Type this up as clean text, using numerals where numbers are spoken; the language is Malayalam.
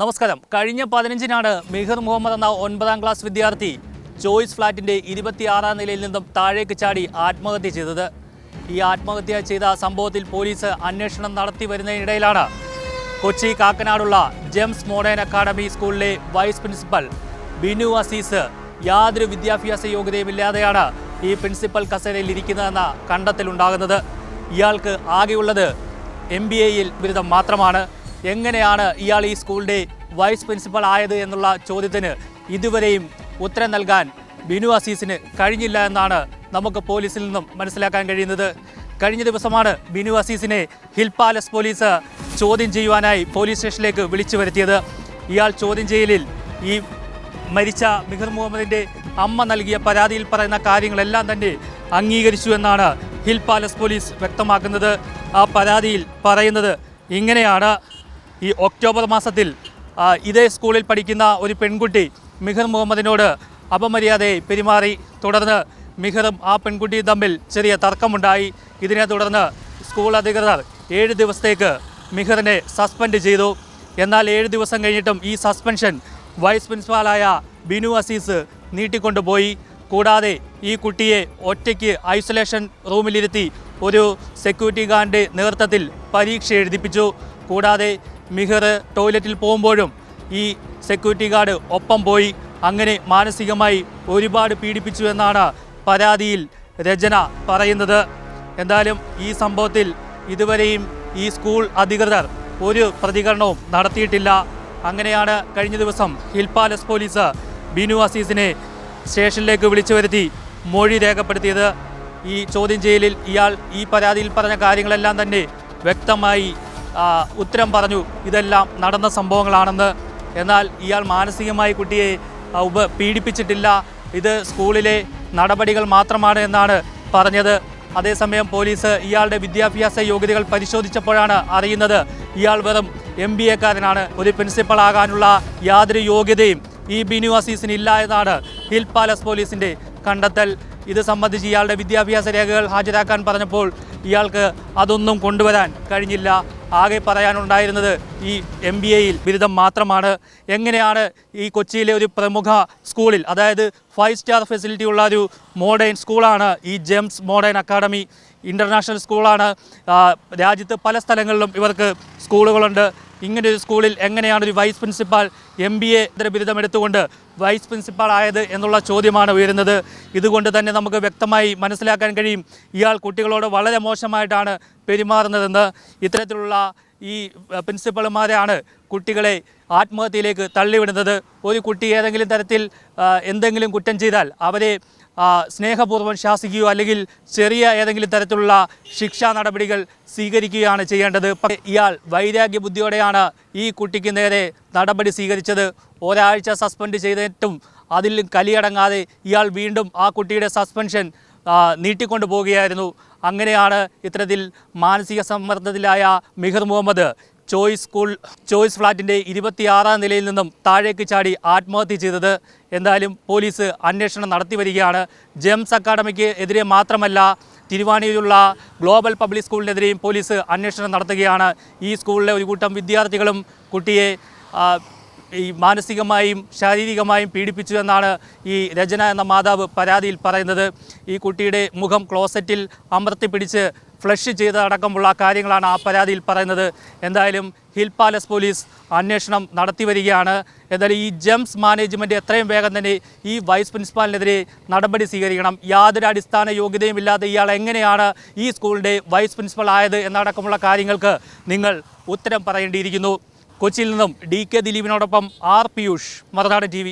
നമസ്കാരം. കഴിഞ്ഞ 15-നാണ് മിഹിർ മുഹമ്മദ് എന്ന 9ാം ക്ലാസ് വിദ്യാർത്ഥി ചോയ്സ് ഫ്ലാറ്റിന്റെ 26ാം നിലയിൽ നിന്നും താഴേക്ക് ചാടി ആത്മഹത്യ ചെയ്തത്. ഈ ആത്മഹത്യ ചെയ്ത സംഭവത്തിൽ പോലീസ് അന്വേഷണം നടത്തി വരുന്നതിനിടയിലാണ് കൊച്ചി കാക്കനാടുള്ള ജെംസ് മോഡേൺ അക്കാഡമി സ്കൂളിലെ വൈസ് പ്രിൻസിപ്പൽ ബിനു അസീസ് യാതൊരു വിദ്യാഭ്യാസ യോഗ്യതയുമില്ലാതെയാണ് ഈ പ്രിൻസിപ്പൽ കസേരയിൽ ഇരിക്കുന്നതെന്ന കണ്ടെത്തലുണ്ടാകുന്നത്. ഇയാൾക്ക് ആകെയുള്ളത് MBAയിൽ ബിരുദം മാത്രമാണ്. എങ്ങനെയാണ് ഇയാൾ ഈ സ്കൂളിൻ്റെ വൈസ് പ്രിൻസിപ്പൽ ആയത് എന്നുള്ള ചോദ്യത്തിന് ഇതുവരെയും ഉത്തരം നൽകാൻ ബിനു അസീസിന് കഴിഞ്ഞില്ല എന്നാണ് നമുക്ക് പോലീസിൽ നിന്നും മനസ്സിലാക്കാൻ കഴിയുന്നത്. കഴിഞ്ഞ ദിവസമാണ് ബിനു അസീസിനെ ഹിൽ പാലസ് പോലീസ് ചോദ്യം ചെയ്യുവാനായി പോലീസ് സ്റ്റേഷനിലേക്ക് വിളിച്ചു വരുത്തിയത്. ഇയാൾ ചോദ്യം ചെയ്യലിൽ ഈ മരിച്ച മിഹിർ മുഹമ്മദിൻ്റെ അമ്മ നൽകിയ പരാതിയിൽ പറയുന്ന കാര്യങ്ങളെല്ലാം തന്നെ അംഗീകരിച്ചു എന്നാണ് ഹിൽ പാലസ് പോലീസ് വ്യക്തമാക്കുന്നത്. ആ പരാതിയിൽ പറയുന്നത് ഇങ്ങനെയാണ്: ഈ ഒക്ടോബർ മാസത്തിൽ ഇതേ സ്കൂളിൽ പഠിക്കുന്ന ഒരു പെൺകുട്ടി മിഹിർ മുഹമ്മദിനോട് അപമര്യാദയായി പെരുമാറി. തുടർന്ന് മിഹിറും ആ പെൺകുട്ടിയും തമ്മിൽ ചെറിയ തർക്കമുണ്ടായി. ഇതിനെ തുടർന്ന് സ്കൂൾ അധികൃതർ 7 ദിവസത്തേക്ക് മിഹിറിനെ സസ്പെൻഡ് ചെയ്തു. എന്നാൽ 7 ദിവസം കഴിഞ്ഞിട്ടും ഈ സസ്പെൻഷൻ വൈസ് പ്രിൻസിപ്പാളായ ബിനു അസീസ് നീട്ടിക്കൊണ്ടുപോയി. കൂടാതെ ഈ കുട്ടിയെ ഒറ്റയ്ക്ക് ഐസൊലേഷൻ റൂമിലിരുത്തി ഒരു സെക്യൂരിറ്റി ഗാർഡിൻ്റെ നേതൃത്വത്തിൽ പരീക്ഷ എഴുതിപ്പിച്ചു. കൂടാതെ മിഹിർ ടോയ്ലറ്റിൽ പോകുമ്പോഴും ഈ സെക്യൂരിറ്റി ഗാർഡ് ഒപ്പം പോയി. അങ്ങനെ മാനസികമായി ഒരുപാട് പീഡിപ്പിച്ചു എന്നാണ് പരാതിയിൽ രചന പറയുന്നത്. എന്തായാലും ഈ സംഭവത്തിൽ ഇതുവരെയും ഈ സ്കൂൾ അധികൃതർ ഒരു പ്രതികരണവും നടത്തിയിട്ടില്ല. അങ്ങനെയാണ് കഴിഞ്ഞ ദിവസം ഹിൽ പാലസ് പോലീസ് ബിനു അസീസിനെ സ്റ്റേഷനിലേക്ക് വിളിച്ചു വരുത്തി മൊഴി രേഖപ്പെടുത്തിയത്. ഈ ചോദ്യം ചെയ്യലിൽ ഇയാൾ ഈ പരാതിയിൽ പറഞ്ഞ കാര്യങ്ങളെല്ലാം തന്നെ വ്യക്തമായി ഉത്തരം പറഞ്ഞു, ഇതെല്ലാം നടന്ന സംഭവങ്ങളാണെന്ന്. എന്നാൽ ഇയാൾ മാനസികമായി കുട്ടിയെ പീഡിപ്പിച്ചിട്ടില്ല, ഇത് സ്കൂളിലെ നടപടികൾ മാത്രമാണ് എന്നാണ് പറഞ്ഞത്. അതേസമയം പോലീസ് ഇയാളുടെ വിദ്യാഭ്യാസ യോഗ്യതകൾ പരിശോധിച്ചപ്പോഴാണ് അറിയുന്നത് ഇയാൾ വെറും MBAക്കാരനാണ്. ഒരു പ്രിൻസിപ്പൾ ആകാനുള്ള യാതൊരു യോഗ്യതയും ഈ ബിനു അസീസിന് ഇല്ല എന്നാണ് ഹിൽ പാലസ് പോലീസിൻ്റെ കണ്ടെത്തൽ. ഇത് സംബന്ധിച്ച് ഇയാളുടെ വിദ്യാഭ്യാസ രേഖകൾ ഹാജരാക്കാൻ പറഞ്ഞപ്പോൾ ഇയാൾക്ക് അതൊന്നും കൊണ്ടുവരാൻ കഴിഞ്ഞില്ല. ആകെ പറയാനുണ്ടായിരുന്നത് ഈ MBAയിൽ ബിരുദം മാത്രമാണ്. എങ്ങനെയാണ് ഈ കൊച്ചിയിലെ ഒരു പ്രമുഖ സ്കൂളിൽ, അതായത് 5 സ്റ്റാർ ഫെസിലിറ്റി ഉള്ള ഒരു മോഡേൺ സ്കൂളാണ് ഈ ജെംസ് മോഡേൺ അക്കാഡമി, ഇൻ്റർനാഷണൽ സ്കൂളാണ്. രാജ്യത്ത് പല സ്ഥലങ്ങളിലും ഇവർക്ക് സ്കൂളുകളുണ്ട്. ഇങ്ങനൊരു സ്കൂളിൽ എങ്ങനെയാണ് ഒരു വൈസ് പ്രിൻസിപ്പാൾ MBA ബിരുദം എടുത്തുകൊണ്ട് വൈസ് പ്രിൻസിപ്പാൾ ആയത് എന്നുള്ള ചോദ്യമാണ് ഉയരുന്നത്. ഇതുകൊണ്ട് തന്നെ നമുക്ക് വ്യക്തമായി മനസ്സിലാക്കാൻ കഴിയും ഇയാൾ കുട്ടികളോട് വളരെ മോശമായിട്ടാണ് പെരുമാറുന്നതെന്ന്. ഇത്തരത്തിലുള്ള ഈ പ്രിൻസിപ്പൾമാരെയാണ് കുട്ടികളെ ആത്മഹത്യയിലേക്ക് തള്ളിവിടുന്നത്. ഒരു കുട്ടി ഏതെങ്കിലും തരത്തിൽ എന്തെങ്കിലും കുറ്റം ചെയ്താൽ അവരെ സ്നേഹപൂർവ്വം ശാസിക്കുകയോ അല്ലെങ്കിൽ ചെറിയ ഏതെങ്കിലും തരത്തിലുള്ള ശിക്ഷാ നടപടികൾ സ്വീകരിക്കുകയാണ് ചെയ്യേണ്ടത്. ഇയാൾ വൈരാഗ്യ ബുദ്ധിയോടെയാണ് ഈ കുട്ടിക്ക് നേരെ നടപടി സ്വീകരിച്ചത്. ഒരാഴ്ച സസ്പെൻഡ് ചെയ്തിട്ടും അതിൽ കലിയടങ്ങാതെ ഇയാൾ വീണ്ടും ആ കുട്ടിയുടെ സസ്പെൻഷൻ നീട്ടിക്കൊണ്ടു പോവുകയായിരുന്നു. അങ്ങനെയാണ് ഇത്തരത്തിൽ മാനസിക സമ്മർദ്ദത്തിലായ മിഹിർ മുഹമ്മദ് ചോയ്സ് ഫ്ലാറ്റിൻ്റെ 26ാം നിലയിൽ നിന്നും താഴേക്ക് ചാടി ആത്മഹത്യ ചെയ്തത്. എന്തായാലും പോലീസ് അന്വേഷണം നടത്തി വരികയാണ്. ജെംസ് അക്കാഡമിക്ക് എതിരെ മാത്രമല്ല, തിരുവാണിയിലുള്ള ഗ്ലോബൽ പബ്ലിക് സ്കൂളിനെതിരെയും പോലീസ് അന്വേഷണം നടത്തുകയാണ്. ഈ സ്കൂളിലെ ഒരു കൂട്ടം വിദ്യാർത്ഥികളും കുട്ടിയെ ഈ മാനസികമായും ശാരീരികമായും പീഡിപ്പിച്ചു എന്നാണ് ഈ രചന എന്ന മാതാവ് പരാതിയിൽ പറയുന്നത്. ഈ കുട്ടിയുടെ മുഖം ക്ലോസറ്റിൽ അമർത്തിപ്പിടിച്ച് ഫ്ലഷ് ചെയ്തടക്കമുള്ള കാര്യങ്ങളാണ് ആ പരാതിയിൽ പറയുന്നത്. എന്തായാലും ഹിൽ പാലസ് പോലീസ് അന്വേഷണം നടത്തി വരികയാണ്. എന്തായാലും ഈ ജെംസ് മാനേജ്മെൻറ്റ് എത്രയും വേഗം തന്നെ ഈ വൈസ് പ്രിൻസിപ്പാളിനെതിരെ നടപടി സ്വീകരിക്കണം. യാതൊരു അടിസ്ഥാന യോഗ്യതയും ഇല്ലാതെ ഇയാൾ എങ്ങനെയാണ് ഈ സ്കൂളിൻ്റെ വൈസ് പ്രിൻസിപ്പൾ ആയത് എന്നടക്കമുള്ള കാര്യങ്ങൾക്ക് നിങ്ങൾ ഉത്തരം പറയേണ്ടിയിരിക്കുന്നു. കൊച്ചിയിൽ നിന്നും DK ദിലീപിനോടൊപ്പം R. പിയൂഷ്, മറുനാടൻ TV.